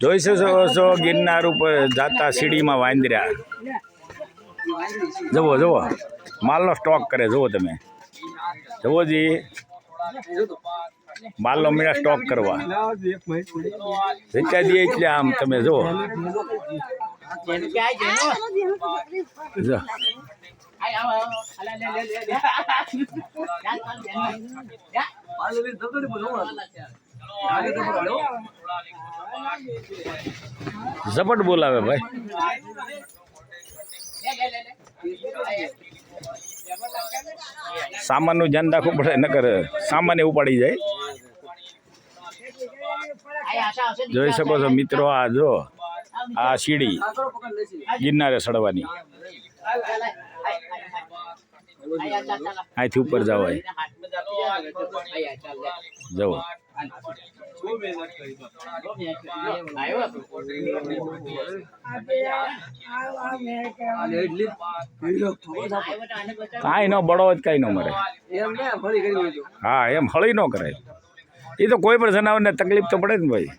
જોઈ શકો છો ગિરનાર ઉપર જાતા સીડીમાં વાંદર્યા. જુઓ જુઓ માલનો સ્ટોક કરે. જુઓ તમે જુઓ જી માલનો મીરા સ્ટોક કરવા વેચાઈ દે એટલે આમ તમે જુઓ. ઝપટ બોલાવે ભાઈ. સામાનનું ધ્યાન રાખવું પડે નકર સામાન ઉપાડી જાય. જોઈ શકો છો મિત્રો આ જો આ સીડી ગિરનારે ચડવાની અહીંથી ઉપર જવાય. જવો કાંઈ ન બળો જ કાંઈ ન મરે. હા એમ હળી ન કરાય. એ તો કોઈ પણ જનાવરને તકલીફ તો પડે ને ભાઈ.